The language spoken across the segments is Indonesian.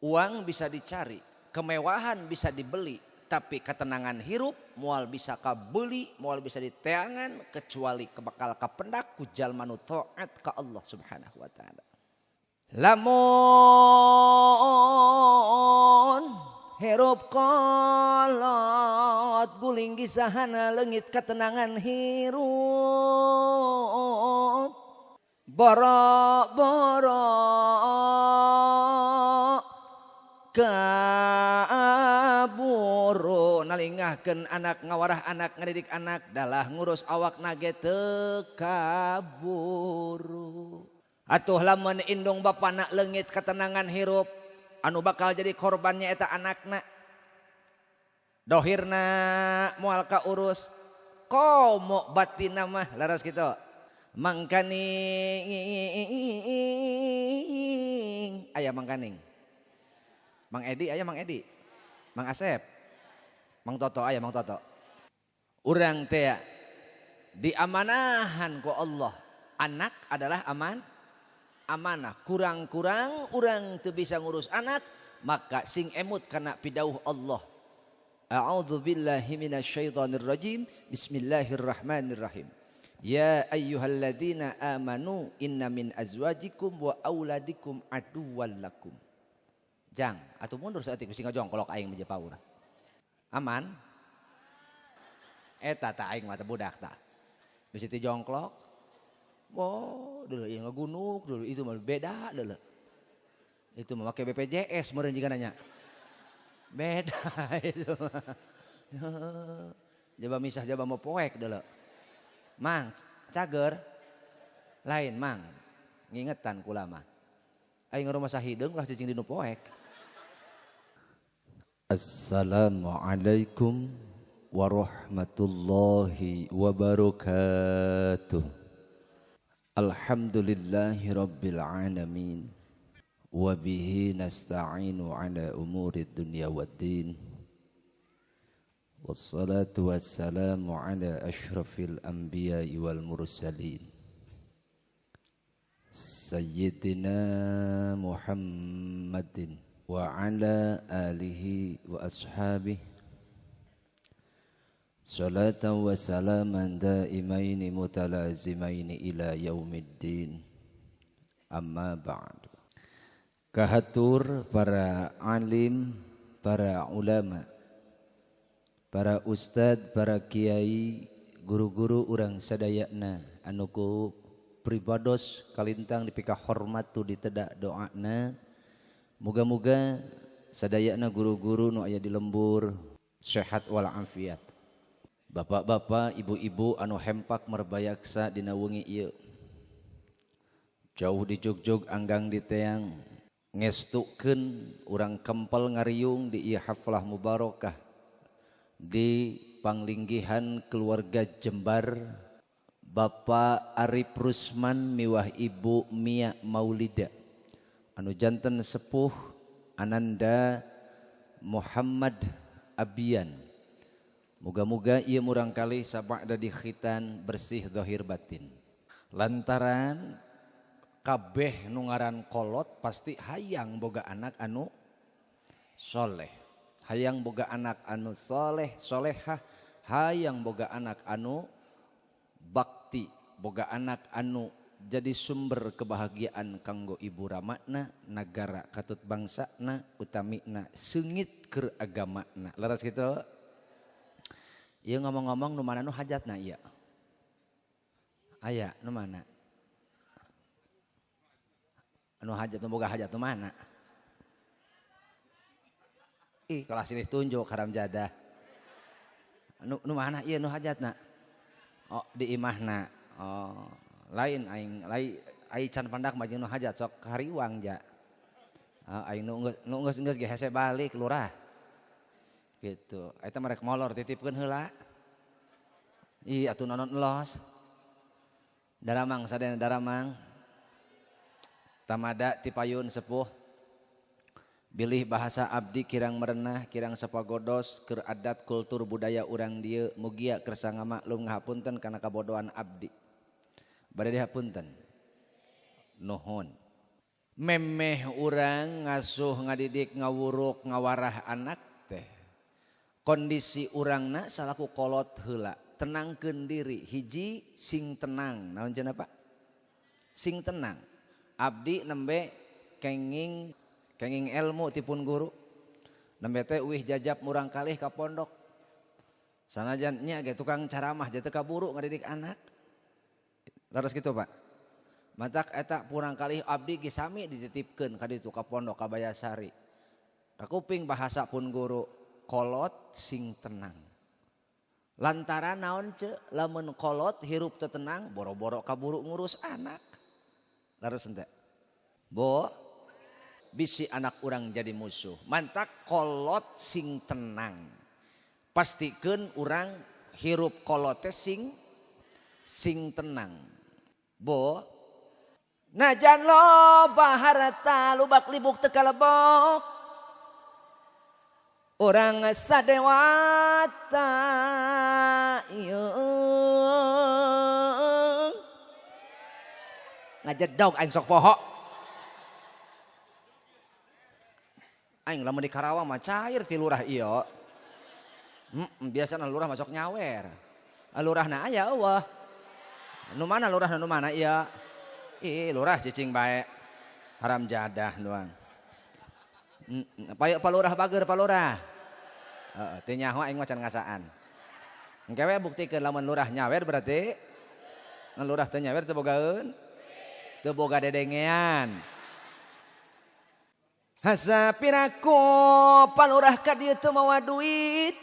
Uang bisa dicari, kemewahan bisa dibeli, tapi ketenangan hirup moal bisa kabeli, moal bisa diteangan kecuali bakal kapendak ku jalma nu taat ka Allah Subhanahu wa taala. Lamun hirup kolot guling gisahana leungit ketenangan hirup boro-boro kaburu nalingahkeun anak ngawarah anak ngadidik anak dalah ngurus awak nage teu kaburu. Atuh lamun indung bapana leungit ketenangan hirup anu bakal jadi korbannya eta anakna. Dohirna moal kaurus komo batinna mah laras kitu. Mangkaning aya mangkaning. Mang Edi aya Mang Edi. Mang Asep. Mang Toto aya Mang Toto. Urang teh diamanahan ku Allah. Anak adalah amanah. Kurang-kurang urang teu bisa ngurus anak, maka sing emut kana pidauh Allah. A'udzubillahi minasyaitonir rajim. Bismillahirrahmanirrahim. Ya ayyuhalladzina amanu inna min azwajikum wa auladikum aduwwal lakum. Jang, atuh mundur saeutik sing ngajongkolok aing meje paur. Aman? Eta tah aing mah teh budak tah. Bisi ti jongklok. Oh, dulu ieu ngagunuk dulu itu mah beda dulu. Itu mah make BPJS meureun jiga nanya. Beda itu. Jaba misah jaba mau poek dulu. Mang, cager. Lain mang. Ngingetan kula mah. Aing rumah sahideung lah cicing dinu poek. Assalamualaikum warahmatullahi wabarakatuh. Alhamdulillahi rabbil alamin. Wabihi nasta'inu ala umuri dunya waddin. Wassalatu wassalamu ala ashrafil anbiya'i wal mursalin. Sayyidina Muhammadin wa ala alihi wa ashabihi salatan wa salaman daimaini mutalazimaini ila yaumiddin. Amma ba'du. Kahatur para alim, para ulama, para ustad, para kiai, guru-guru urang sadayana anu ku pribados kalintang dipika hormat tu ditedak doana. Moga-moga sadayana guru-guru nu aya di lembur sehat walafiat. Bapak-bapak, ibu-ibu anu hempak merbayaksa dina wengi ieu. Jauh di Jogjog anggang di teang ngestukeun urang kempel ngariung di ieu haflah mubarakah di panglinggihan keluarga Jembar. Bapak Arif Rusman miwah Ibu Mia Maulida anu janten sepuh Ananda Muhammad Abian. Moga-moga ieu murangkali sabada di khitan bersih zahir batin. Lantaran kabeh nu ngaran kolot pasti hayang boga anak anu soleh. Hayang boga anak anu soleh, solehah. Hayang boga anak anu bakti, boga anak anu jadi sumber kebahagiaan kanggo ibu ramakna, nagara katut bangsana, utamina seungit keur agamana. Laras kitu. Ieu ngomong-ngomong nu mana nu hajatna ieu? Aya nu mana? Anu hajat nu boga hajat nu mana? Ih, kelas silih tunjuk haram jadah. Nu mana ieu nu hajatna? Oh, di imahna. Oh, lain aing can pandak mah jeung nu hajat sok hariwang ja. Aing nu geus ge hese balik lurah. Gitu. Eta mah rek molor titipkeun heula. Ih, atuh nonon elos. Daramang sadayana daramang. Tamada ti payun sepuh. Bilih bahasa abdi kirang merenah, kirang sapagodos keur adat kultur budaya urang dieu mugia kersa ngamaklum ngahapunten kana kabodohan abdi. Bade dihapunten. Nuhun. memeh urang ngasuh ngadidik ngawuruk ngawarah anak teh kondisi urangna salaku kolot heula tenangkeun diri hiji sing tenang naon cenah Pak sing tenang abdi nembe kenging ilmu tipun guru nembe teh uih jajab murang kalih ka pondok sanajan nya ge tukang caramah jadi teu kaburu ngadidik anak laras kitu Pak matak eta purang kalih abdi ge sami dititipkeun ka ditu ka pondok ka Bayasari ka kuping bahasa pun guru kolot sing tenang lantaran naon ce lamun kolot hirup teu tenang boro-boro kaburu ngurus anak laras henteu bo bisi anak urang jadi musuh mantak kolot sing tenang pastikeun urang hirup kolote sing tenang bo najan loba harta lubak libuk teu kalebok urang sadewata ieu ngajedog aing sok poho aing lamun di Karawang mah cair ti lurah ieu biasana lurah masuk nyawer lurahna aya eueuh nu mana lurahna nu mana ieu lurah cicing bae haram jadah doang Pak lurah bager Pak lurah teu nyaho aing mah can ngasaan engke we buktikeun lamun lurah nyawer berarti ngan lurah teu nyawer teu bogaeun teu boga dedengean hasapiraku palurah ka dieu teu mawa duit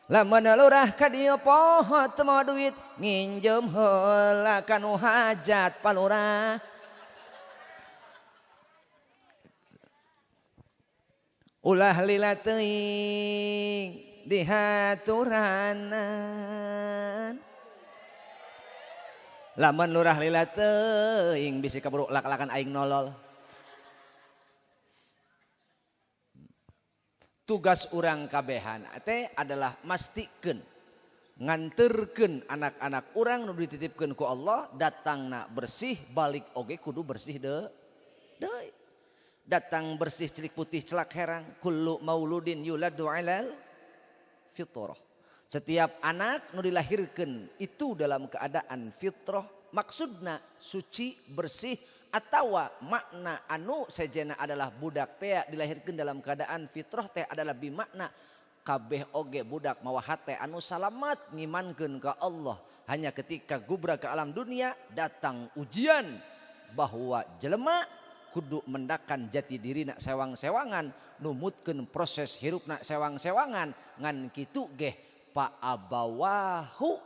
lamun lurah ka dieu poho teu mawa duit nginjem heula kanu hajat palurah ulah lila teuing dihaturanan lamun lurah lila teuing bisi kaburu lak-lakan aing nolol tugas urang kabehan teh adalah mastikeun nganterkeun anak-anak urang nu dititipkeun ku Allah datangna bersih balik oge kudu bersih deui datang bersih celik putih celak herang kullu mauludin yuladu alal fitrah setiap anak nu dilahirkeun itu dalam keadaan fitrah maksudna suci bersih atawa makna anu sejena adalah budak teh dilahirkeun dalam keadaan fitrah teh adalah bimakna kabeh oge budak mawa hate anu salamat ngimankeun ka Allah hanya ketika gubra ke alam dunia datang ujian bahwa jelema kudu mendakan jati dirina sewang-sewangan numutkeun proses hirupna sewang-sewangan ngan kitu geh pa abawahu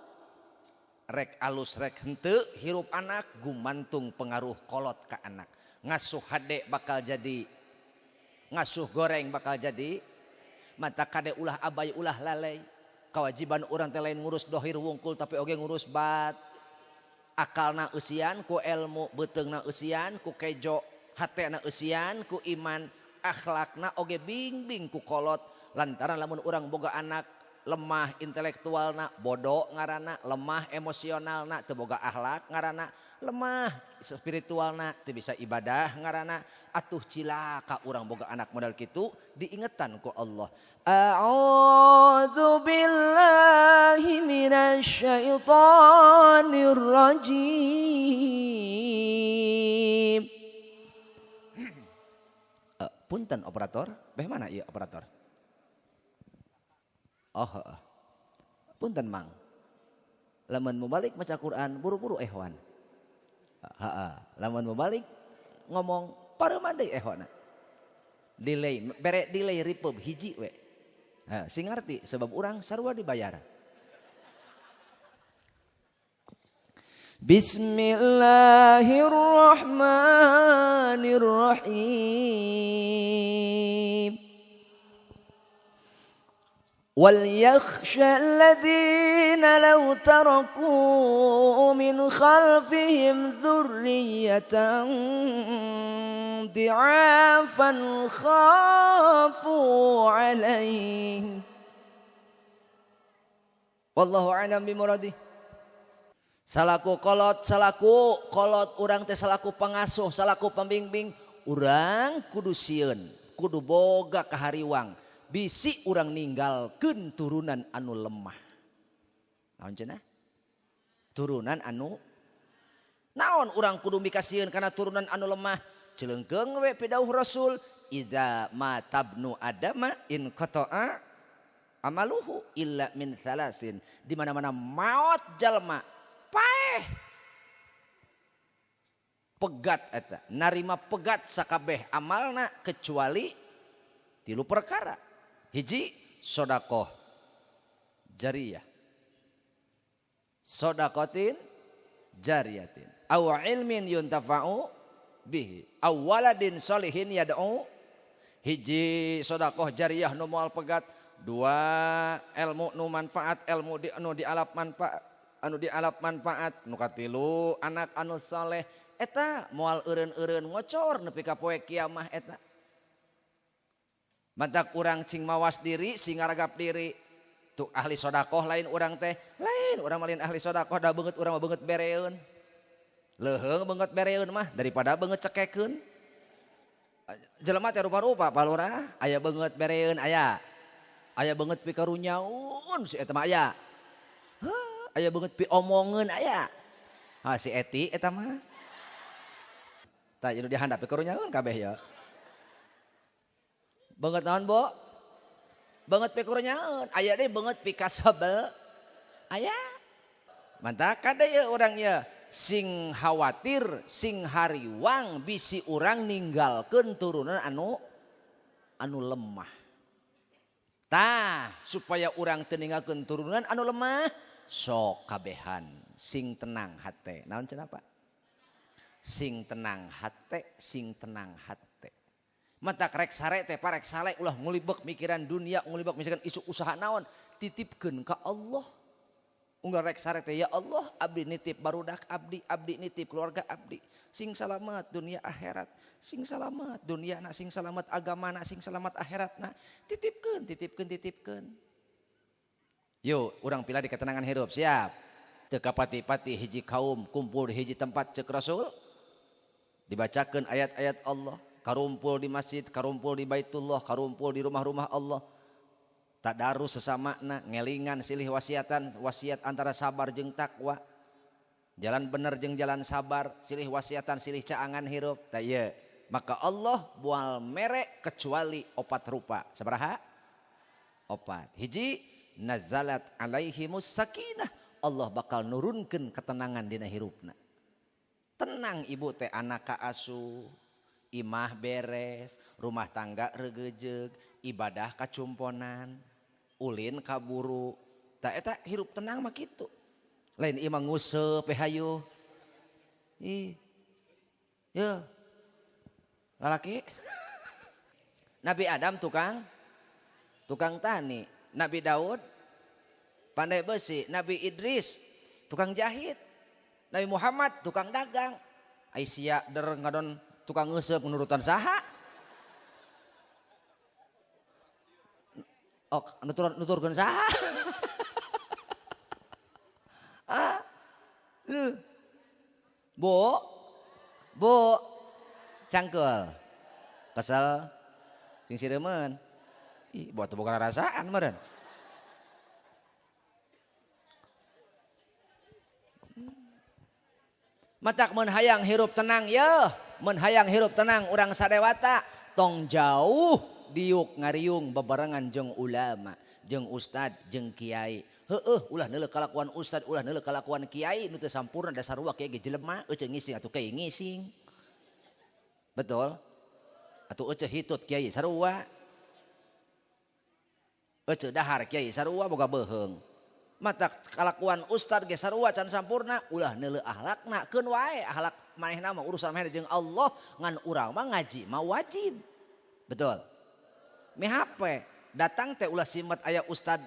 rek alus rek henteu hirup anak gumantung pengaruh kolot ka anak ngasuh hade bakal jadi ngasuh goreng bakal jadi mata kade ulah abai ulah lalai kewajiban urang teh lain ngurus dohir wungkul tapi oge ngurus bat akalna eusian ku ilmu beuteungna eusian ku kejo hatena eusian ku iman akhlakna oge bingbing ku kolot lantaran lamun urang boga anak lemah intelektualna bodoh ngaranna lemah emosionalna teu boga akhlak ngaranna lemah spiritualna teu bisa ibadah ngaranna atuh cilaka urang boga anak modal kitu diingetan ku Allah a'udzu billahi minasy syaithanir rajim punten operator beh mana ieu operator oh punten mang lamun mau balik maca Quran buru-buru ehwan lamun mau balik ngomong pareuman deui ehwana delay bere delay ripeup hiji we sing ngarti sebab urang sarua dibayar Bismillahirrahmanirrahim وليخشى الذين لو تركوا من خلفهم ذرية ضعافا خافوا عليهم والله أعلم بمراده Salaku kolot urang teh salaku pangasuh, salaku pembimbing, urang kudu sieun, kudu boga kahariwang, bisi urang ninggalkeun turunan anu lemah. Naon cenah? Turunan anu naon urang kudu mikasieun kana turunan anu lemah? Cileungkeung we pidauh Rasul, idza matabnu adama in qata'a amaluhu illa min thalasin. Di mana-mana maot jalma paeh pegat eta, narima pegat sakabeh amalna kecuali 3 perkara. Hiji, sedekah jariyah. Sedekatin jariyatin. Aw ilmin yuntafa'u bihi. Aw waladin sholihin yad'u. Hiji sedekah jariyah nu moal pegat, 2 ilmu nu manfaat, ilmu anu dialap manfaat. Anu dialap manfaat, nu katilu anak anu saleh, eta moal eureun-eureun ngocor nepi ka poe kiamah eta. Matak urang cing mawas diri, sing ngaragap diri. Tuh ahli sedekah lain urang teh, lain urang malin ahli sedekah da beungeut urang mah beungeut bereun. Leuheung beungeut bereun mah daripada beungeut cekekeun. Jelema teh rupa-rupa palurah, aya beungeut bereun aya. Aya beungeut pikarunyaun si eta mah aya. Aya banget pi omongeun aya. Si Eti eta mah. Tah anu dihandap pi karunyaeun kabeh ya. Banget naon, Bo? Banget pi karunyaeun. Aya deui banget pi kasabel. Aya. Mantap kada ya urang ya. Sing khawatir, sing hariwang bisi urang ninggalkeun turunan anu lemah. Tah supaya urang teu ninggalkeun turunan anu lemah, sok kabehan sing tenang hate. Naon cenah Pak? Sing tenang hate, sing tenang hate. Mata rek sare teh parek sale ulah ngulibek mikiran dunia, ngulibek misalkan isu usaha naon, titipkeun ka Allah. Unggal rek sare teh ya Allah abdi nitip barudak abdi, abdi nitip keluarga abdi. Sing salamet dunia akhirat, sing salamet dunia na, sing salamet agama na, sing salamet akhirat na. Titipkeun. Yuk, urang pila di ketenangan hirup, siap. Teu kapati-pati hiji kaum kumpul di hiji tempat cek Rasul. Dibacakeun ayat-ayat Allah, karumpul di masjid, karumpul di Baitullah, karumpul di rumah-rumah Allah. Tadarus sesamana, ngelingan silih wasiat antara sabar jeung takwa. Jalan bener jeung jalan sabar, silih wasiatan, silih caangan hirup. Tah ieu, maka Allah moal mere kecuali 4 rupa. Sabaraha? 4. Hiji, nazalat alaihimus sakinah, Allah bakal nurunkeun ketenangan dina hirupna. Tenang ibu teh anak kaasuh, imah beres, rumah tangga regejeug, ibadah kacumponan, ulin kaburu. Tah eta hirup tenang mah kitu. Lain imah nguseup hayu. Ih. Ya. Lalaki. Nabi Adam tukang tani. Nabi Daud pandai besi, Nabi Idris tukang jahit, Nabi Muhammad tukang dagang, Aisyah ngadon tukang ngeuseub nurutan saha? Oh, nuturkeun saha? Bu, cangkel, kesel, sing siremen, buat bukan rasaan meren. Matak menhayang hirup tenang ya, menhayang hirup tenang urang sadewata, tong jauh diuk ngariung bebarengan jeung ulama, jeung ustad, jeung kiai. Ulah neuleuh kalakuan ustad, ulah neuleuh kalakuan kiai nu teu sampurna dasar ruwah kiai ge jelema, euceung ngising atuh kiai ngising. Betul? Atuh euceung hitut kiai sarua. Euceung dahar kiai sarua boga beuheung. Mata kalakuan ustad ge sarua can sampurna, ulah neuleuh akhlakna, keun wae akhlak manehna mah urusan maneh jeung Allah, ngan urang mah ngaji mah wajib. Betul? Mihape datang teh ulah simet aya ustad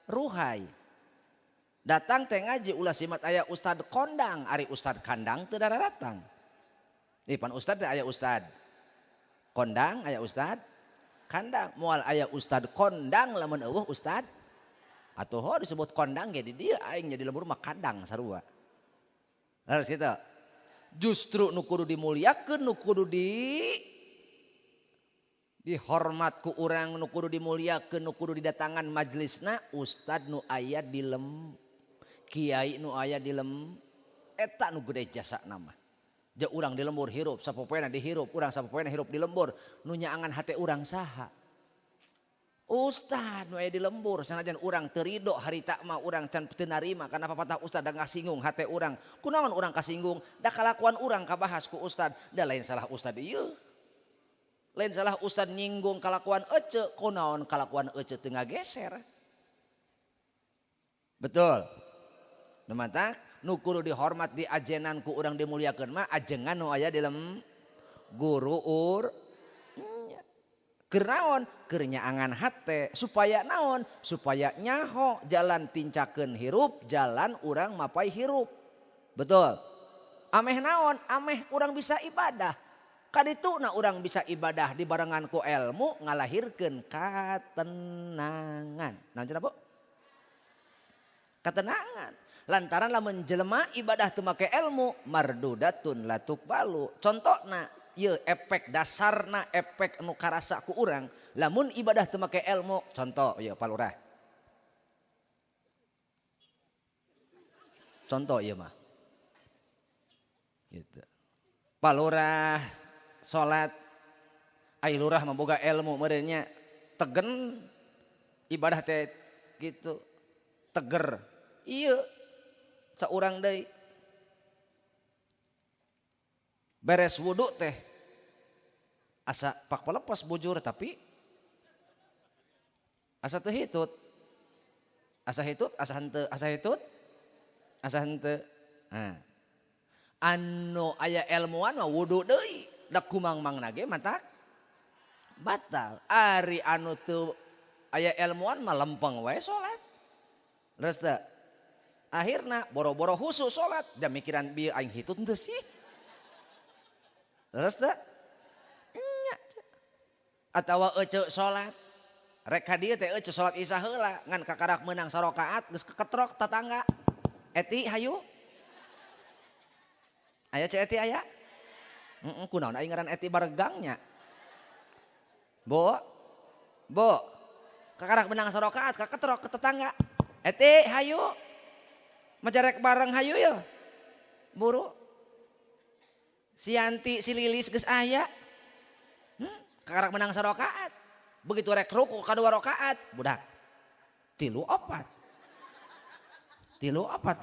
ruhai. Datang teh ngaji ulah simet aya ustad kondang, ari ustad kandang teu datang. Di pan ustad teh aya ustad kondang, aya ustad kandang. Moal aya ustad kondang lamun eueuh ustad atuh disebut kondang ge di dieu aing jadi lembur mah kandang sarua. Harus kita. Justru nu kudu dimuliakeun, nu kudu dihormat ku urang, nu kudu dimuliakeun, nu kudu didatangan majelisna ustad nu aya di kiai nu aya di eta nu gede jasa nama. Ja urang di lembur hirup, sapopoena dihirup, urang sapopoena hirup di lembur, nu nyaangan hate urang saha? Ustad nu aya di lembur, sanajan urang teu ridho harita mah urang can teu narima kana papatah ustad da ngasinggung hate urang. Kunaon urang kasinggung? Da kalakuan urang kabahas ku ustad, da lain salah ustad ieu. Lain salah ustad nyinggung kalakuan ece, kunaon kalakuan ece teu ngageser. Betul. Nu mata nu kudu dihormat di ajenan ku urang dimuliakeun mah ajengan nu aya di guru keur naon? Keur nyaangan hate supaya naon? Supaya nyaho jalan tincakeun hirup, jalan urang mapai hirup. Betul. Ameh naon? Ameh urang bisa ibadah. Kadituna urang bisa ibadah dibarengan ku ilmu ngalahirkeun katenangan. Naon cenah Bu? Katenangan. Lantaran lamun jelema ibadah teu make ilmu mardudatun latuk balu. Contona ieu efek dasarna efek nu karasa ku urang lamun ibadah teu make ilmu. Contoh ieu palurah. Contoh ieu mah. Gitu. Palurah salat ai lurah memboga ilmu meureun nya tegen ibadah teh gitu. Teger. Ieu saurang deui beres wudu teh asa pak pelepas bujur tapi asa teu hitut, asa hitut asa henteu, asa hitut asa henteu. Nah, anu aya ilmuan mah wudu deui da kumang-mangna ge matak batal. Ari anu teu aya ilmuan mah lempeng wae salat. Leres teu? Akhirna boro-boro husu sholat dan mikiran bieu aing hitut teu sih. Terus teh nya atawa ece sholat rek ka dieu teh ece sholat isya heula ngan kakarak meunang sarakaat geus keketrok tatangga. Eti hayu? Aya ce Eti aya? Kunaon aing ngaran Eti baregangnya. Bo. Kakarak meunang sarakaat kaketrok ke tetangga. Eti hayu? Majarek bareng hayu ya buru si Yanti si Lilis geus aya kakarak menang sarokaat begitu rek ruku kadua rakaat budak tilu opat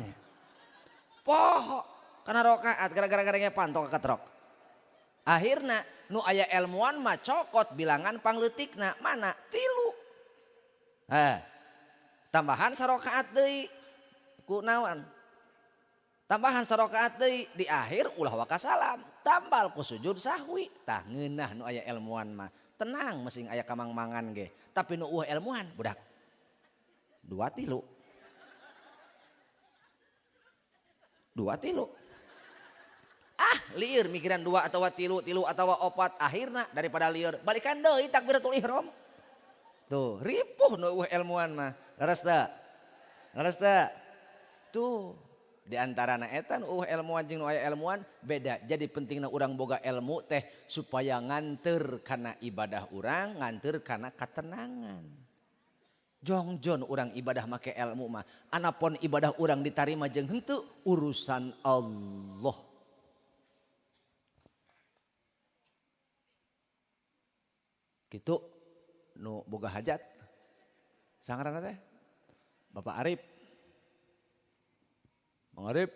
nya poho kana rakaat gara-gara pantok ketrok. Akhirna nu aya ilmuwan mah cokot bilangan pangleutikna mana tilu. Tambahan sarokaat deui naon tambahan sarakaat deui di akhir ulah wakasalam tambal ku sujud sahwi tah ngeunah nu aya ilmuan mah tenang mesing aya kamang-mangan ge tapi nu eueuh ilmuan budak 2 tilu lieur mikiran 2 atawa tilu atawa 4 akhirna daripada lieur balikan deui takbiratul ihram tuh ripuh nu eueuh ilmuan mah leres teu tuh di antarana eta nu ilmuwan jeung nu aya ilmuwan beda. Jadi pentingna urang boga ilmu teh supaya nganteur kana ibadah urang, nganteur kana katenangan. Jongjon urang ibadah make ilmu mah. Anapun ibadah urang ditarima jeung henteu urusan Allah. Kitu nu boga hajat. Sangaranna teh Bapak Arif. Bang Arif.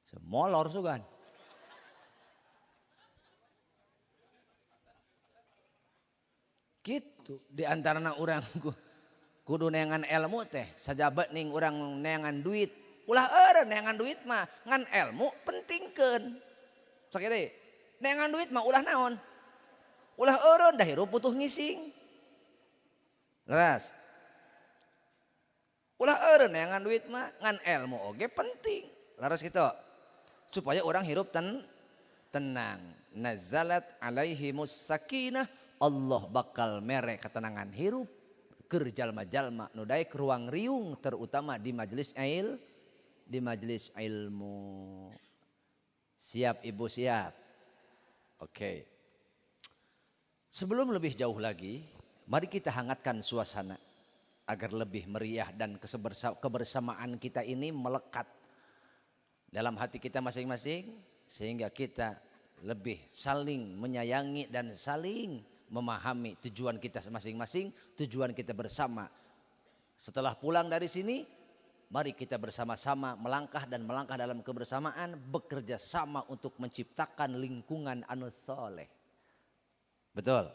Semolor sugan. Gitu di antarana urang kudu neangan ilmu teh sajabat ning urang neangan duit. Ulah eureun neangan duit mah ngan ilmu pentingkeun. Sakit neangan duit mah ulah naon? Ulah eureun dah hirup butuh ngising. Leras. Ulah eureun neangan duit mah ngan ilmu oge penting. Laras kitu. Supaya orang hirup tenang. Nazalat alaihimus sakinah, Allah bakal mere ketenangan hirup keur jalma-jalma nu daek ruang riung terutama di majelis ilmu. Siap Ibu, siap? Oke. Sebelum lebih jauh lagi, mari kita hangatkan suasana agar lebih meriah dan kebersamaan kita ini melekat dalam hati kita masing-masing, sehingga kita lebih saling menyayangi dan saling memahami tujuan kita masing-masing, tujuan kita bersama. Setelah pulang dari sini, mari kita bersama-sama melangkah dalam kebersamaan, bekerja sama untuk menciptakan lingkungan anu soleh. Betul.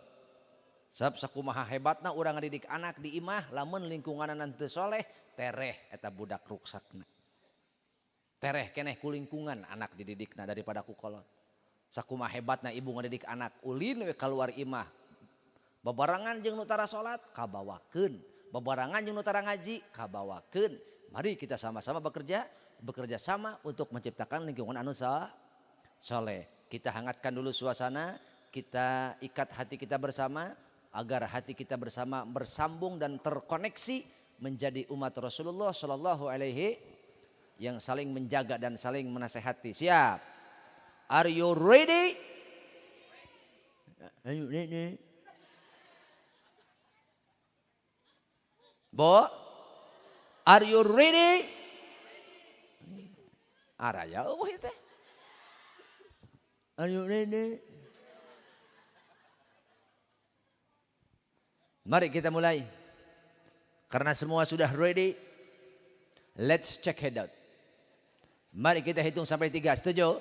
Sebab sakumaha hebatna urang ngadidik anak di imah, lamun lingkunganan teu soleh, tereh eta budak ruksakna. Tereh keneh ku lingkungan anak dididikna daripada ku kolot. Sakumaha hebatna ibu ngadidik anak, ulin we keluar imah. Babarangan jeung nu tara salat kabawakeun, babarangan jeung nu tara ngaji kabawakeun. Mari kita sama-sama bekerja sama untuk menciptakan lingkungan anu soleh. Kita hangatkan dulu suasana, kita ikat hati kita bersama agar hati kita bersama bersambung dan terkoneksi menjadi umat Rasulullah Shallallahu Alaihi yang saling menjaga dan saling menasehati. Siap? Are you ready? Ayo ready. Bo, are you ready? Araya eueuh teh. Are you ready? Mari kita mulai. Karena semua sudah ready, let's check it out. Mari kita hitung sampai 3, setuju?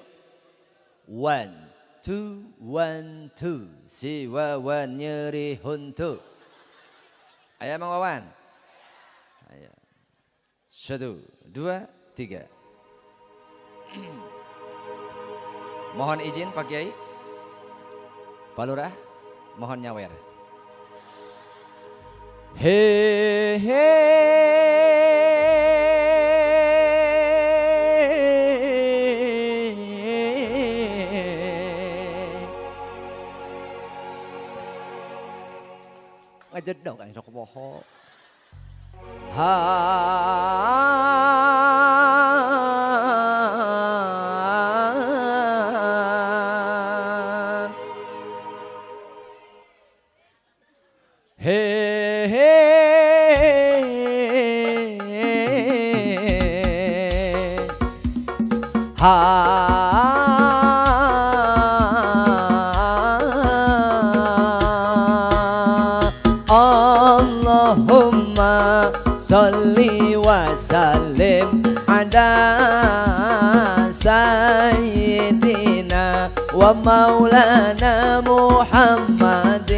1, 2, 1, 2. Si Wawan nyeri huntu. Ayo Mang Wawan. Ayo. 1, 2, 3. Mohon izin Pak Kiai. Pak Lurah, mohon nyawer. Hey, ngajedog kan sok poho. Allahumma salli wa sallim ala sayyidina wa maulana Muhammadin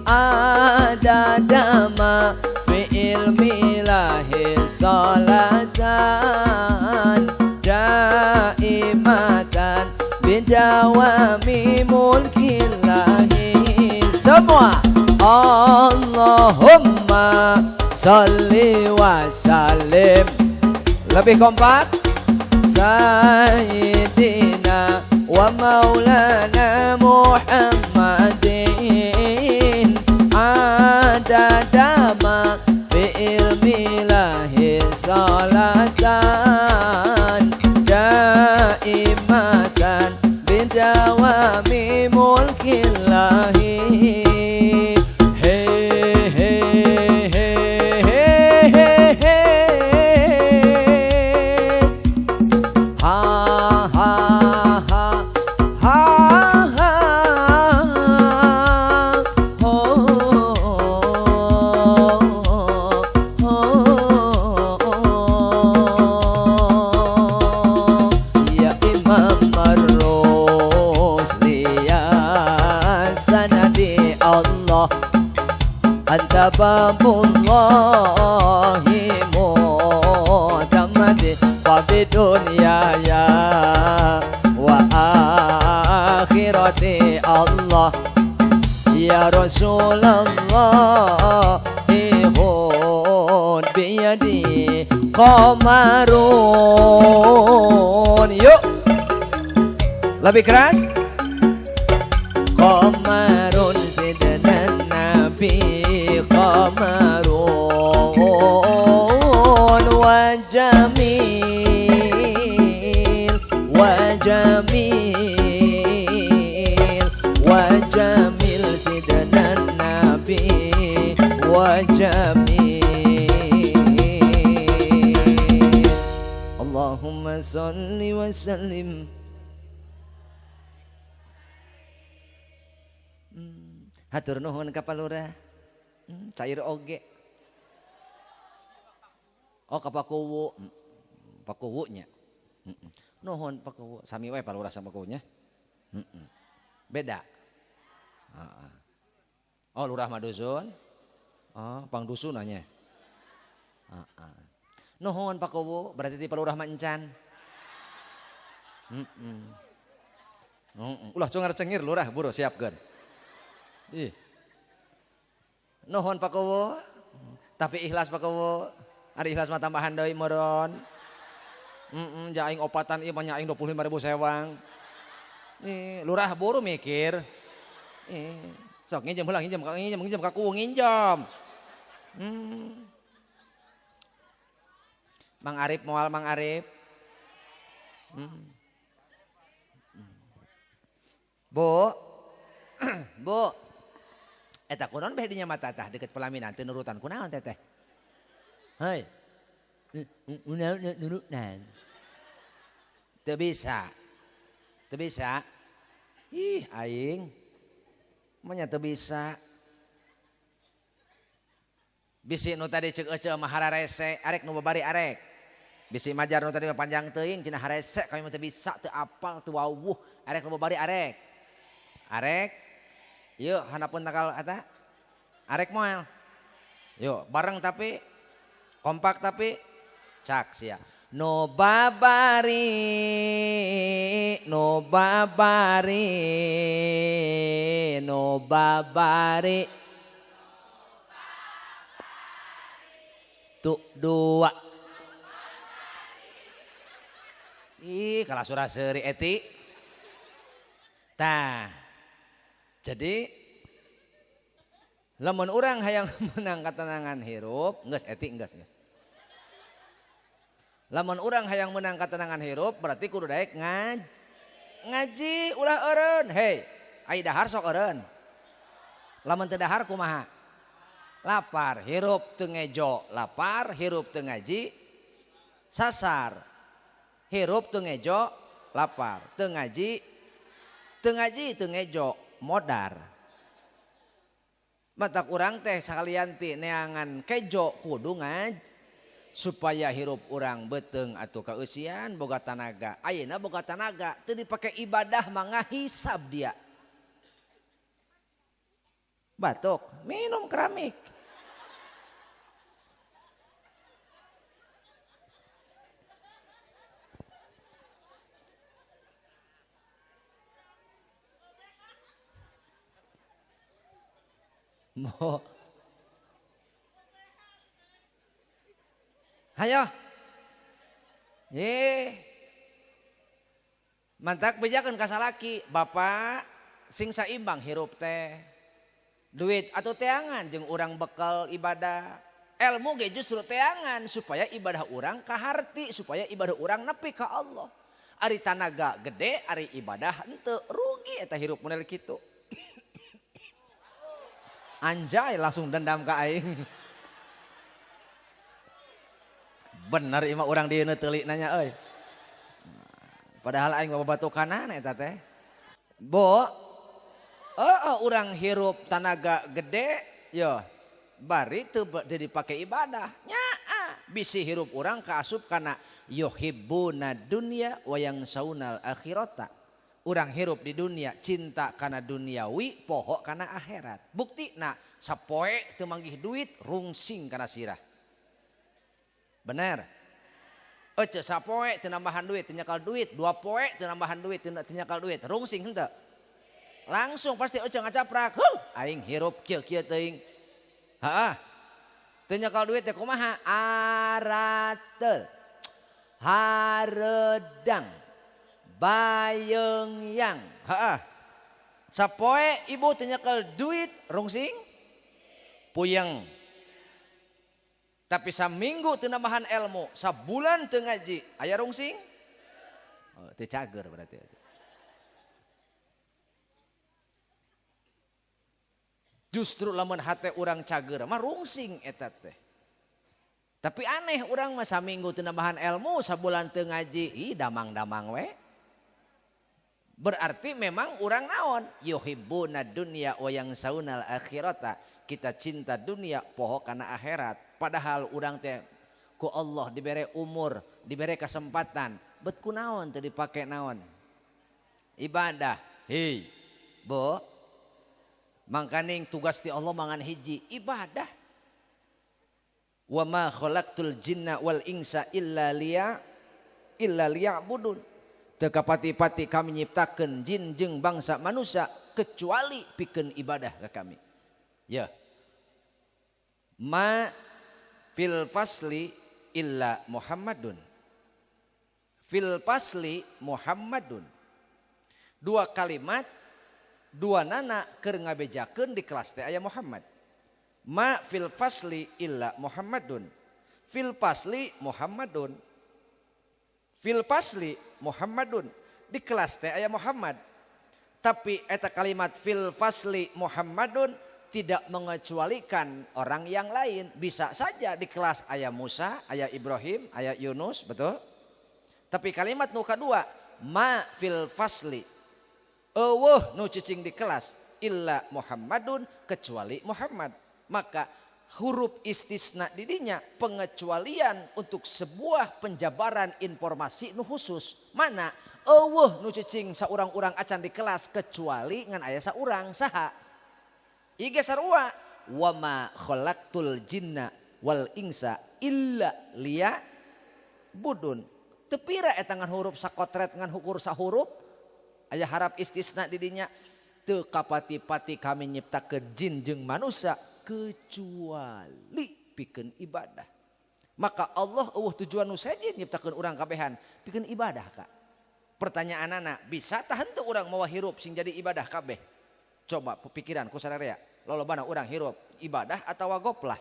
adadama fi ilmi lahi salatan daimatan bidawami mulkillahi. Semua Allahumma salli wa sallim. Lebih kompak. Sayyidina wa maulana Muhammadin adadama bi ilmillahi salatan daimatan bidawami mulkillahi. Anta babullahi mu'tamadi wa bidunya ya wa akhirati Allah ya Rasulullah ihun biyadi qamarun. Yuk lebih keras. Qamarun sidna nabi qamarun wa jamil wa jamil wa jamil sidana nabi wa jamil. Allahumma salli wa sallim. Hatur nuhun ka Palurah. Cair oge. Oh ka Pakuwu. Pakuwunya. Nuhun Pakuwu. Sami wae Palurah sama Pakuwunya. Beda. Oh lurah mah dusun. Oh pangdusun anya. Nuhun Pakuwu berarti di Palurah mah encan. Ulah cungar cengir lurah buru siapkeun. Ih. Nuhun Pakuwu. Tapi ikhlas Pakuwu. Ada ikhlas mah tambahan deui meureun. Jaing opatan ieu mah nya aing 25.000 sewang. Nih, lurah buru mikir. Sok nginjem heula nginjem ka Kuwu nginjem. Mang Arif moal Mang Arif. Bu. Bu. Eta kunaon beh dinya mata tah deket pelaminan teu nurutan kunaon teteh? Hei. Nurutan. Teu bisa. Teu bisa. Ih aing. Manya teu bisa. Bisi nu tadi ceuk ece mah hararese, arek nu babari arek. Bisi majar nu tadi mah panjang teuing cenah harese kami mah teu bisa, teu apal, teu wawuh, arek nu babari arek. Arek yuk hanapun takal eta arek moal yuk bareng tapi kompak tapi cak sia no babari no babari no babari tuh dua ih kalah surah seuri eti tah. Jadi lamun urang hayang menang katenangan hirup, geus eti geus. Lamun urang hayang menang katenangan hirup berarti kudu daek ngaji ulah eureun. Hei, ai dahar sok eureun. Lamun teu dahar kumaha? Lapar, hirup teu ngejo, lapar, hirup teu ngaji, sasar. Hirup teu ngejo, lapar, teu ngaji, teu ngejo. Modar mata urang teh sakalian ti neangan kejo kudu ngaj supaya hirup urang beteung atuh kaeusian boga tanaga ayeuna boga tanaga teu dipake ibadah mah ngahisab dia batuk minum keramik Mo. Hayo. Mantak bejakeun ka salaki, Bapak sing saimbang hirup teh. Duit atau teangan jeung urang bekal ibadah. Ilmu ge justru teangan supaya ibadah urang kaharti, supaya ibadah urang nepi ka Allah. Ari tanaga gede, ari ibadah henteu rugi eta hirup model kitu. Anjay langsung dendam ke aing. Bener imah orang di dieu teulik nanya euy. Padahal aing bawa batukanan eta teh. Bo. Urang hirup tanaga gede yo. Bari teu dipake ibadah. Nyaa. Bisi hirup urang kaasup kana yuhibbuna dunya wa yangsawunal akhirata. Urang hirup di dunia cinta karena duniawi pohok karena akhirat. Bukti nah sapoe teu manggih duit rungsing karena sirah. Bener. Ece sapoe teu nambahan duit teu nyakal duit, dua poe teu nambahan duit teu nyakal duit, rungsing henteu. Langsung pasti ece ngacaprak. Aing hirup kieu-kieu teuing. Heeh. Teu nyakal duit teh kumaha? Aratel. Haredang. Bayeng yang, sapoe ibu teu nyekel duit rungsing, puyeng, Tapi saminggu teu nambahan ilmu, sabulan teu ngaji, aya rungsing? Oh, teu cager berarti. Justru lamun hate urang cager mah rungsing eta teh. Tapi aneh urang mah saminggu teu nambahan ilmu, sabulan teu ngaji, ih damang-damang we. Berarti memang urang naon? Yuhibbuna dunya wa yangsawunal akhirata. Kita cinta dunia poho kana akhirat. Padahal urang teh ku Allah dibere umur, dibere kesempatan, bet ku naon teu dipake naon? Ibadah. Hei, Bo. Mangkaning tugas ti Allah mangan hiji ibadah. Wa ma khalaqtul jinna wal insa illa liya'budun. Teu kapati-pati kami nyiptakeun jin jeung bangsa manusia kecuali pikeun ibadah ka kami. Ya. Ma fil fasli illa Muhammadun. Fil fasli Muhammadun. Dua kalimat, dua nana keur ngabejakeun di kelas teh aya Muhammad. Ma fil fasli illa Muhammadun. Fil fasli Muhammadun. Fil fasli Muhammadun. Di kelas teh aya Muhammad. Tapi eta kalimat fil fasli Muhammadun tidak mengecualikan orang yang lain. Bisa saja di kelas aya Musa, aya Ibrahim, aya Yunus, betul? Tapi kalimat nu kadua, ma fil fasli. Eueuh nu cicing di kelas illa Muhammadun, kecuali Muhammad. Maka huruf istisna didinya pengecualian untuk sebuah penjabaran informasi nu khusus. Mana eueuh nu cicing saurang-urang acan di kelas kecuali ngan aya saurang saha. Ieu sarua wa ma khalaqtul jinna wal insa illa liya'budun. Teu pira eta ngan huruf sakotret ngan hukur sahuruf aya harap istisna didinya. Teu kapati-pati kami nyiptakeun jin jeung manusia kecuali pikeun ibadah. Maka Allah eueuh tujuan nu saja nyiptakeun urang kabehan pikeun ibadah ka. Pertanyaanana, bisa tah henteu urang mawa hirup sing jadi ibadah kabeh? Coba pikiran ku sadarea, lolobana urang hirup ibadah atawa goplah?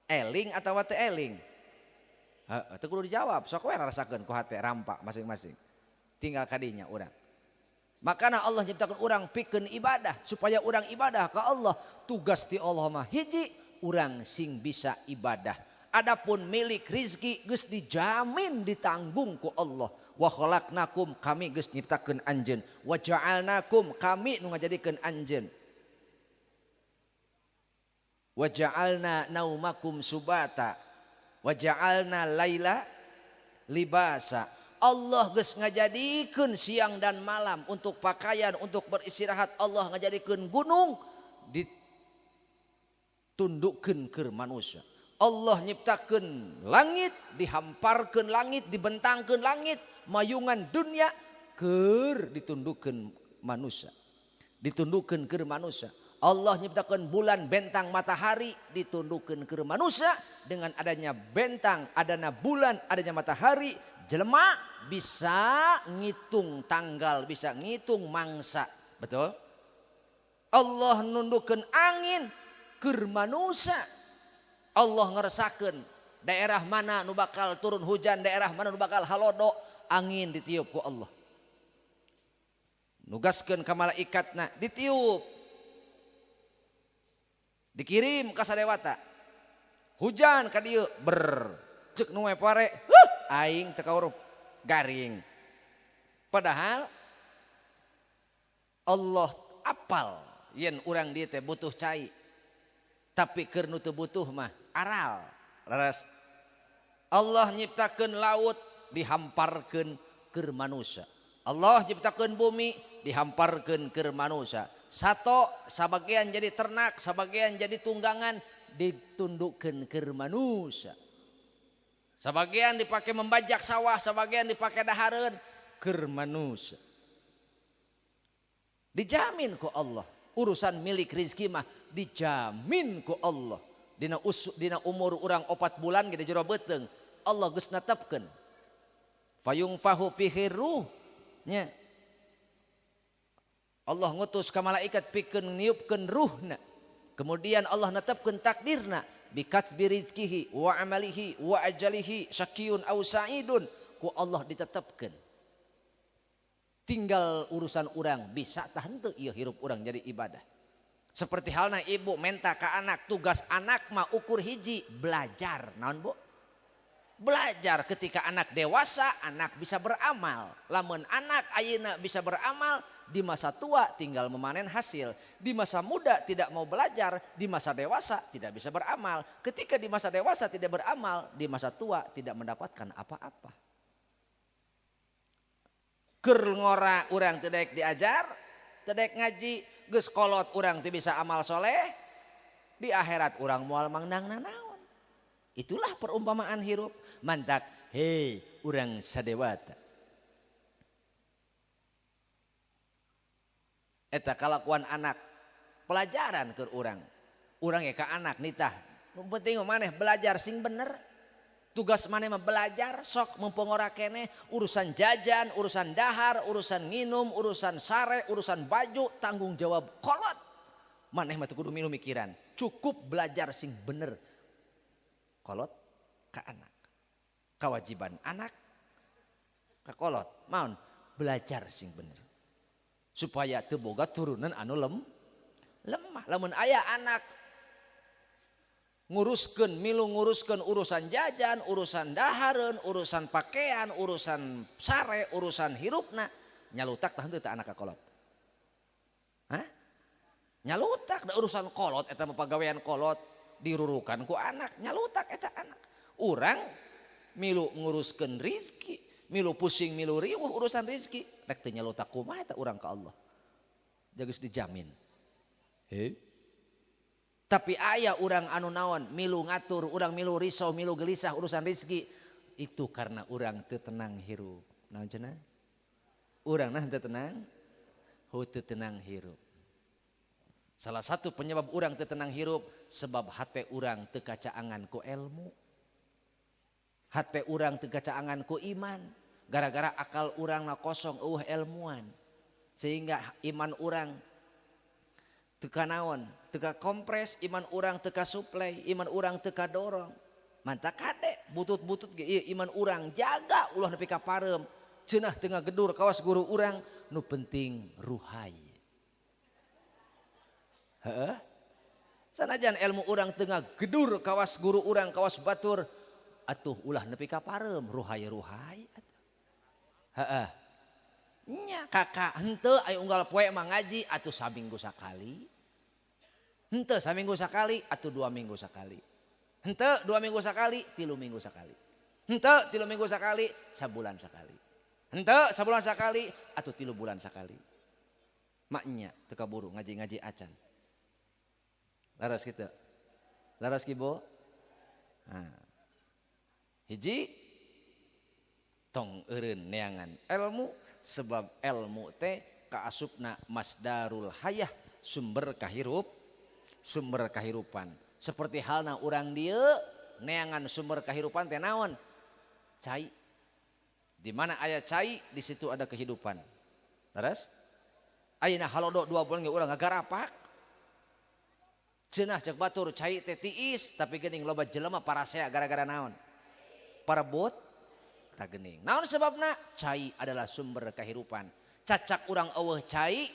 Eling atawa teu eling? Heuh, teu kudu dijawab, sok we rasakeun ku hate rampa masing-masing. Tinggal kadinya urang. Makana Allah ciptakan orang pikeun ibadah supaya orang ibadah ke Allah. Tugas ti Allah mah hiji, orang sing bisa ibadah. Adapun milik rizki geus dijamin ditanggung ku Allah. Wa khalaqnakum, kami geus nyiptakeun anjeun. Wa ja'alnakum, kami nu ngajadikeun anjeun. Wa ja'alna naumakum subata. Wa ja'alna laila libasa. Allah geus ngajadikeun siang dan malam untuk pakaian, untuk beristirahat. Allah ngajadikeun gunung ditundukkeun ke manusia. Allah nyiptakeun langit, dihamparkeun langit, dibentangkeun langit, mayungan dunia keur ditundukkeun manusia. Ditundukkeun ke manusia. Allah nyiptakeun bulan, bentang, matahari ditundukkeun ke manusia. Dengan adanya bentang, adanya bulan, adanya matahari, jelema bisa ngitung tanggal, bisa ngitung mangsa, betul? Allah nundukkeun angin keur manusia. Allah ngerasakeun daerah mana nu bakal turun hujan, daerah mana nu bakal halodo, angin ditiup ku Allah. Nugaskeun ka malaikatna ditiup. Dikirim ka sadewata. Hujan ka dieu ber ceuk nu we pare, aing teu kaurup garing. Padahal Allah apal yen urang dieu teh butuh cai. Tapi keur nu teu butuh mah aral. Leres. Allah nyiptakeun laut dihamparkeun keur manusia. Allah nyiptakeun bumi dihamparkeun keur manusia. Sato sabagian jadi ternak, sabagian jadi tunggangan ditundukkeun keur manusia. Sebagian dipakai membajak sawah, sebagian dipakai dahareun keur manusia. Dijamin ku Allah. Urusan milik rizki mah dijamin ku Allah. Dina umur urang 4 bulan ge jero beuteung, Allah geus netepkeun. Fayungfahu fihi ruh nya. Allah ngutus ka malaikat pikeun niupkeun ruhna. Kemudian Allah netepkeun takdirna bikatsbi rizqihi wa amalihi wa ajalihi syaqiyun aw sa'idun, ku Allah ditetepkeun. Tinggal urusan urang bisa tah henteu ieu hirup urang jadi ibadah. Seperti halna ibu menta ka anak, tugas anak mah ukur hiji, belajar. Naon Bu? Belajar. Ketika anak dewasa, anak bisa beramal. Lamun anak ayeuna bisa beramal, di masa tua tinggal memanen hasil. Di masa muda tidak mau belajar, di masa dewasa tidak bisa beramal. Ketika di masa dewasa tidak beramal, di masa tua tidak mendapatkan apa-apa. Keur ngora urang teu daek diajar, teu daek ngaji, geus kolot urang teu bisa amal soleh, di akhirat urang moal mangdang nanaon. Itulah perumpamaan hirup. Mantak, hei urang sadewata. Eta kalakuan anak, pelajaran ke urang. Urang ya ka anak nitah. Nu penting maneh belajar sing bener. Tugas maneh mah belajar, sok mumpung ora keneh urusan jajan, urusan dahar, urusan nginum, urusan sare, urusan baju, tanggung jawab kolot. Maneh mah teu kudu milu mikiran. Cukup belajar sing bener. Kolot ka anak. Kewajiban anak ka kolot. Maun belajar sing bener. Supaya teu boga turunan anu lemah. Lamun aya anak milu nguruskeun urusan jajan, urusan dahareun, urusan pakaian, urusan sare, urusan hirupna, nyalutak tah henteu teh anak ka kolot. Hah? Nyalutak da urusan kolot eta mah pagawean kolot dirurukan ku anak, nyalutak eta anak. Urang milu nguruskeun rizki, milu pusing milu riweuh urusan rizki, rek teu nyalutak kumaha eta urang ka Allah. Geus dijamin. Tapi aya urang anu naon milu ngatur, urang milu risau, milu gelisah urusan rizki, itu karena urang teu tenang hirup. Naon cenah? Urang nah teu tenang, teu tenang hirup. Salah satu penyebab urang teu tenang hirup sebab hate urang teu kacaangan ku ilmu. Hate urang teu kacaangan ku iman. Gara-gara akal urang na kosong eueuh ilmuan. Sehingga iman urang teu kanaon, teu kompres, iman urang teu suplai, iman urang teu dorong. Manta kade butut-butut ge iman urang jaga ulah nepi ka pareum. Ceunah teu ngagedur kawas guru urang, nu penting ruhai. Heeh. Sanajan ilmu urang teu ngagedur kawas guru urang, kawas batur, atuh ulah nepi ka pareum, ruhai-ruhai atuh. Heeh. Nya kakak henteu aya unggal poe mah ngaji atuh saminggu sakali. Henteu saminggu sakali atuh 2 minggu sakali. Henteu 2 minggu sakali, 3 minggu sakali. Henteu 3 minggu sakali, sabulan sakali. Henteu sabulan sakali atuh 3 bulan sakali. Maknya teu kaburu ngaji-ngaji acan. Laras kitu. Laras kibo. Nah. Hiji tong eureun neangan ilmu sebab ilmu teh kaasupna masdarul hayah, sumber kahirupan. Seperti halna urang dieu neangan sumber kahirupan teh naon? Cai. Di mana aya cai di situ ada kehidupan. Laras? Ayeuna halodo 2 bulan ge urang ngagarapak. Ceunah cek batur cai teh tiis tapi geuning loba jelema parasea gara-gara naon? Parebut ta geuning. Naon sebabna? Cai adalah sumber kehidupan. Cacak urang eueuh cai,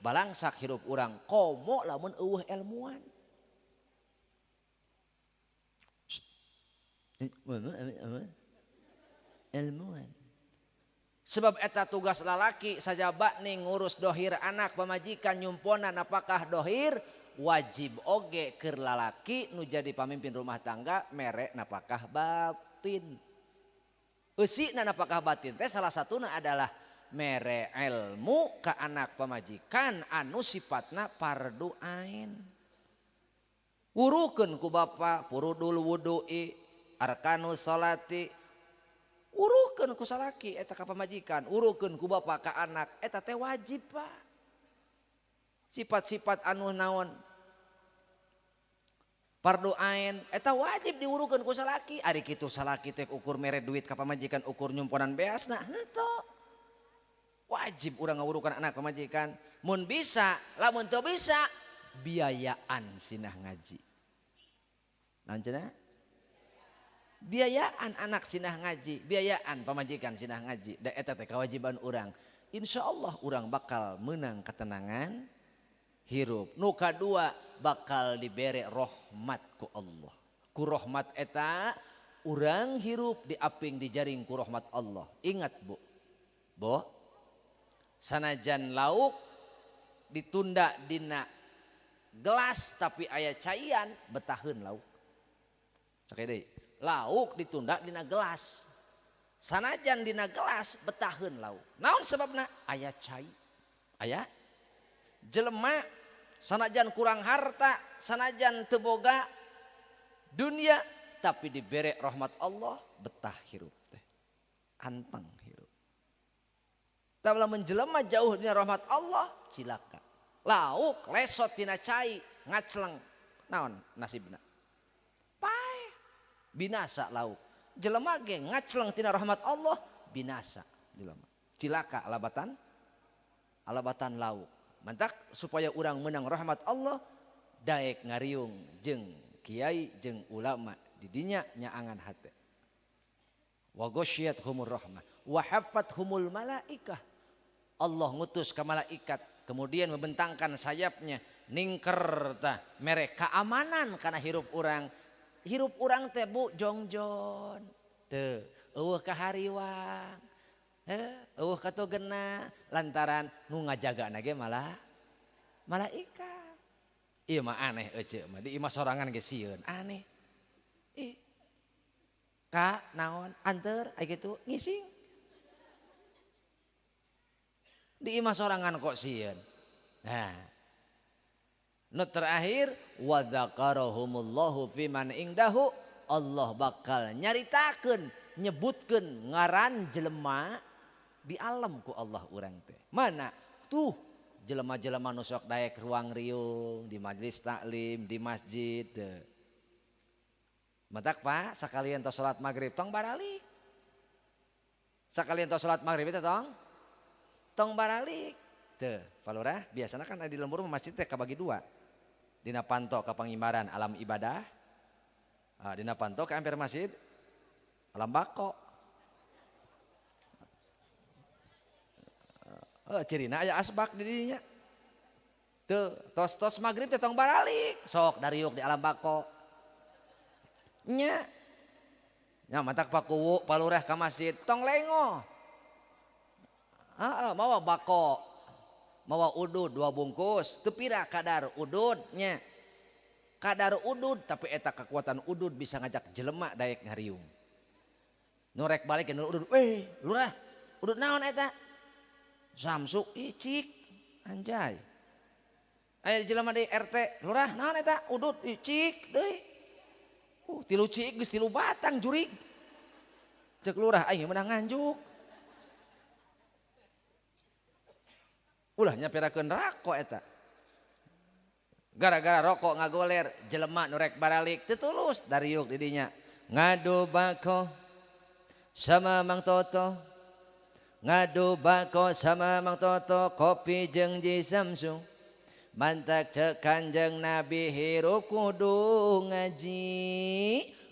balangsak hirup urang komo lamun eueuh ilmuan. Ilmuan. Sebab eta tugas lalaki sajaba ning ngurus dohir anak pamajikan nyumponan apakah dohir wajib oge keur lalaki nu jadi pamimpin rumah tangga mere napakah batin. Eusina napakah batin teh salah satuna adalah mere ilmu ka anak pamajikan anu sifatna fardu ain. Wurukeun ku bapa furudul wudu'i, arkanus salati. Urukeun ku salaki eta ka pamajikan, urukeun ku bapa ka anak eta teh wajib Pak. Sifat-sifat anu naon fardu ain eta wajib diurukeun ku salaki. Ari kitu salaki teh ukur mere duit ka pamajikan ukur nyumponan beasna henteu. Wajib urang ngawurukan anak pamajikan. Mun bisa, lamun teu bisa biayaan sinah ngaji. Naon cenah? Biayaan anak sinah ngaji, biayaan pamajikan sinah ngaji. Da eta teh kewajiban urang. Insyaallah urang bakal menang ketenangan hirup. Nu kadua bakal dibere rahmat ku Allah. Ku rahmat eta urang hirup diaping dijaring ku rahmat Allah. Ingat Bu. Bu, sanajan lauk ditunda dina gelas tapi aya caian betaheun lauk. Sakit deui. Lauk ditunda dina gelas. Sanajan dina gelas betaheun lauk. Naon sebabna? Aya cai. Aya jelema sanajan kurang harta, sanajan teu boga dunia tapi dibere rahmat Allah betah hirup teh. Anteng hirup. Tabla menjelema jauh dina rahmat Allah cilaka. Lauk lesot tina cai ngacleng. Naon nasibna? Pae. Binasa lauk. Jelema ge ngacleng tina rahmat Allah binasa jelema. Cilaka alabatan lauk. Mantak supaya urang menang rahmat Allah daek ngariung jeung kiai jeung ulama di dinya nyaangan hate. Wa ghasyiyathumur rahmah wa haffathumul malaikah. Allah ngutus ka malaikat kemudian membentangkan sayapnya ningker tah mere keamanan kana hirup urang. Hirup urang teh Bu jongjon. Teu eueuh kahariwang. Eueuh katogena lantaran nu ngajagana ge malah malaikat. Ieu mah aneh ece mah di imah sorangan ge sieun aneh. Ih. Ka naon anteur aya kitu ngising. Di imah sorangan kok sieun. Nah. Nu terakhir wa dzakarahumullahu fiman indahu Allah bakal nyaritakeun nyebutkeun ngaran jelema di alam ku Allah urang teh. Mana tuh jelema-jelema nu sok daek ruang riung di majelis taklim di masjid. Matak Pak sakalian tos salat maghrib tong baralik. Sakalian tos salat maghrib teh tong baralik. Teu, Pak Lurah biasana kan di lembur masjid teh kabagi dua. Dina panto ka pangimaran alam ibadah. Dina panto ka ampir masjid alam bako. Cirina aya asbak di dinya. Tuh, tos maghrib teh tong baralik. Sok dariuk di alam bako. Nya. Nya matak pakuwu palurah ka masjid tong lengo. Mawa bako. Mawa udud 2 bungkus. Teu pira kadar ududnya. Kadar udud tapi eta kekuatan udud bisa ngajak jelema daek ngariung. Norek balik ke udud. Weh, lurah. Udud naon eta? Samsuk icik anjay. Aya jelema di RT, lurah naon eta? Udud icik deui. 3 cik geus 3 batang jurig. Cek lurah aing meunang nganjuk. Ulah nyapirakeun rako eta. Gara-gara rokok ngagoler jelema nu rek baralik teu tulus dariuk di dinya. Ngadu bako sama Mang Toto. Ngadu bako sama Mang Toto kopi jeung Ji Samsu. Mantak cek Kanjeng Nabi hirup kudu ngaji.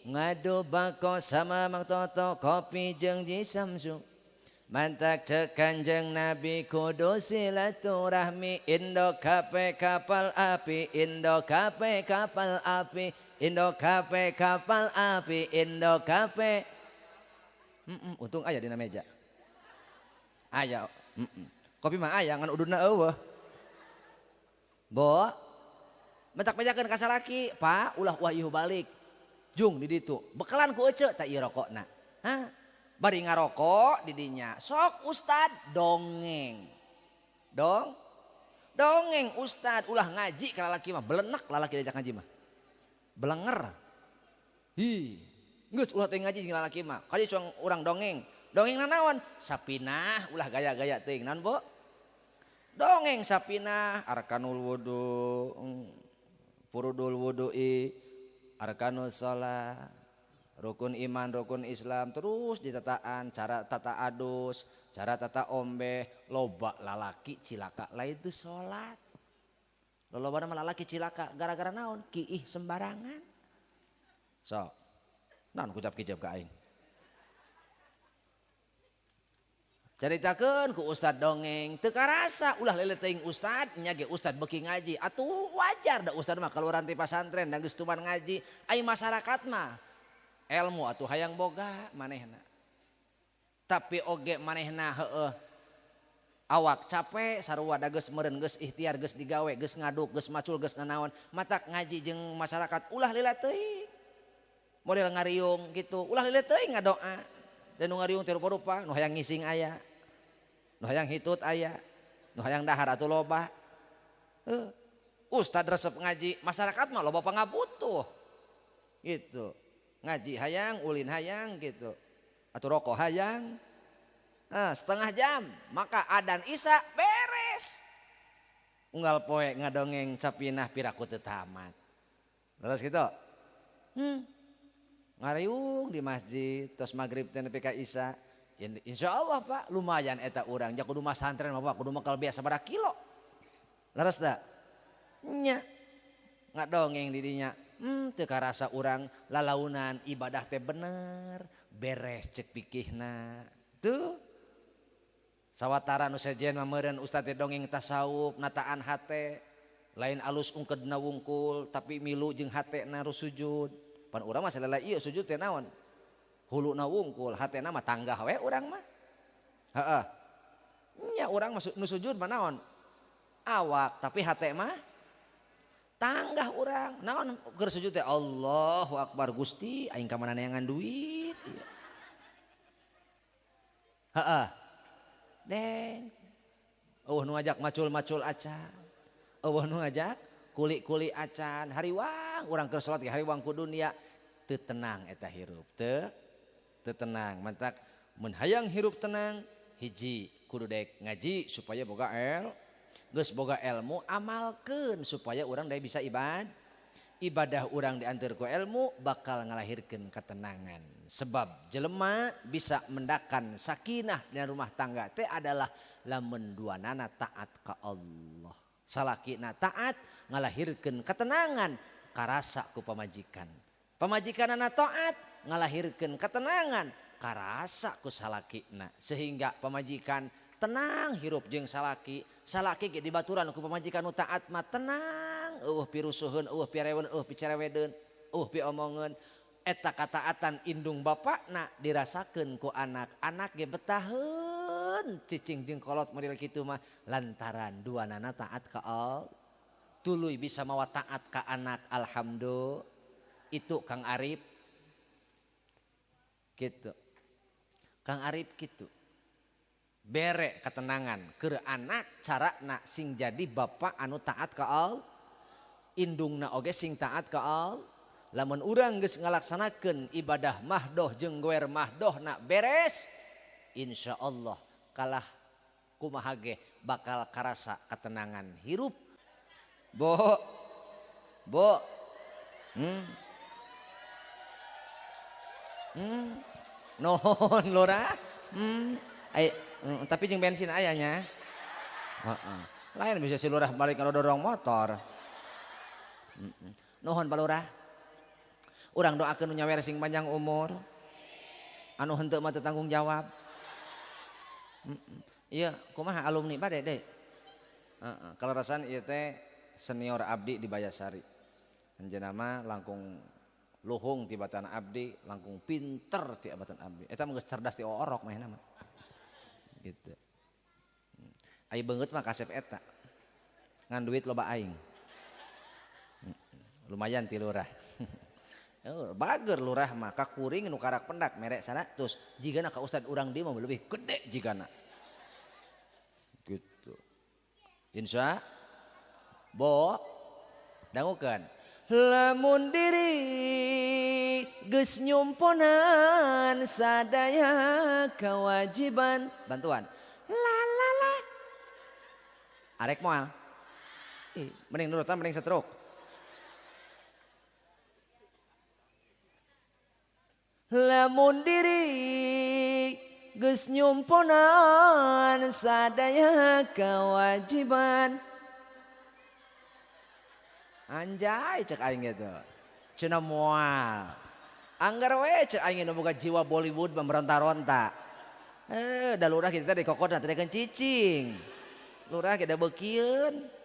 Ngadu bako sama Mang Toto kopi jeung Ji Samsu. Mantak cek Kanjeng Nabi kudu silaturahmi. Indo kape kapal api, Indo kape kapal api, Indo kape kapal api, Indo kape. Untung aya dina meja. Aya. Kopi mah aya ngan ududna eueuh. Bo. Mentak mejakeun ka salaki, Pak, ulah wahyu balik. Jung di ditu. Bekelan ku ece tak ieu rokokna. Hah? Bari ngarokok di dinya. Sok Ustad dongeng. Dongeng Ustad ulah ngaji ka lalaki mah belenek lalaki diajak ngaji mah. Belenger. Hi. Geus ulah teh ngaji jeung lalaki mah. Kali suang urang dongeng. Dongeng naon? Sapinah ulah gaya-gaya teuing naon, Bo? Dongeng sapinah arkanul wudu, furudul wudu'i, arkanul shalah. Rukun iman, rukun Islam terus ditataan, cara tata adus, cara tata ombe, loba lalaki cilaka lain itu sholat. Lolobana mah lalaki cilaka gara-gara naon? Kiih sembarangan. So, naon kucap kijab ka aing. Caritakeun ku ustad dongeng teu karasa ulah lele teuing ustad nya ge ustad beuki ngaji atuh wajar da ustad mah kaluaran ti pasantren da geus tuman ngaji ai masyarakat mah ilmu atuh hayang boga manehna tapi oge manehna heueuh awak capek sarua da geus meureun geus ikhtiar geus digawe geus ngaduk geus macul geus nanaon matak ngaji jeung masyarakat ulah lila teuing model ngariung gitu ulah lila teuing ngadoa dan nu ngariung teh rupa-rupa nu hayang ngising aya nu hayang hitut aya nu hayang dahar atuh loba ustad resep ngaji masyarakat mah loba pangabutuh gitu ngaji hayang ulin hayang gitu atuh rokok hayang setengah jam maka adan isya beres unggal poe ngadongeng capinah piraku teu tamat terus gitu ngariung di masjid terus maghrib teh nepi ka isya insyaallah Pak lumayan eta urang nya kudu mah santren mah Pak kudu mah biasa sabaraha kilo leres da nya ngadongeng di dinya teu karasa urang lalaunan ibadah teh bener beres cek pikihna tuh sawatara nu sejen mah meureun ustad teh dongeng tasawuf nataan hate lain alus ungkedna wungkul tapi milu jeung hatena ru sujud pan urang mah salela ieu sujud teh naon huluna wungkul hatena mah tanggah we urang mah heeh nya urang mah nu sujud mah naon awak tapi hate mah tanggah urang naon keur sujud teh Allahu akbar Gusti aing ka mana neangan duit heeh deng nu ngajak macul-macul acan nu ngajak kuli-kuli acan hariwang urang keur salat ge hariwang ku dunia teu tenang eta hirup teu tenang mantak mun hayang hirup tenang hiji kudu daek ngaji supaya boga geus boga ilmu amalkeun supaya urang daek bisa ibadah urang dianteur ku ilmu bakal ngalahirkeun ketenangan sebab jelema bisa mendakan sakinah di rumah tangga teh adalah lamun duanana taat ka Allah salakina taat ngalahirkeun ketenangan karasa ku pamajikan pamajikanana taat ngalahirkeun ketenangan karasa ku salakina sehingga pamajikan tenang hirup jeung salaki ge dibaturan ku pamajikan nu taat mah tenang pirusuheun pireweun picerewedeun piomongeun eta kataatan indung bapakna dirasakeun ku anak ge betaheun cicing jeung kolot model kitu mah lantaran duanana taat ka Allah tuluy bisa mawa taat ka anak alhamdulillah itu Kang Arif gitu Kang Arif gitu bere ketenangan keur anak carana sing jadi bapak anu taat ka Allah indungna oge sing taat ka Allah lamun urang geus ngalaksanakeun ibadah mahdoh jeung goer mahdohna beres insyaallah kalah kumaha ge bakal karasa ketenangan hirup bo non lora tapi jeung bensin ayahnya lain bisa si lurah balik kalau dorong motor nuhun Pak Lurah urang doakeun nu nyawer sing panjang umur anu henteu mah teu tanggung jawab iya kumaha alumni bade deh kalau rasan ieu teh senior abdi di Bayasari anjeunna mah langkung luhung ti batan abdi langkung pinter ti batan abdi eta mah geus cerdas ti orok mah mah gitu ai beungeut mah kasep eta ngan duit loba aing lumayan ti lurah bager lurah mah kakuring nu karak pendak merek sana terus jigana ka ustad urang dieu mah leuwih gede jigana gitu insya bo dangukeun lamun diri geus nyumponan sadaya kewajiban bantuan la arek moal mending nurutan mending setruk lamun diri geus nyumponan sadaya kewajiban Anjay cek aing gitu. Cenah moal. Anggar we cek aing nu boga jiwa Bollywood meronta-ronta. Da lurah kita di kokona teh cicing. Lurah kita beukieun.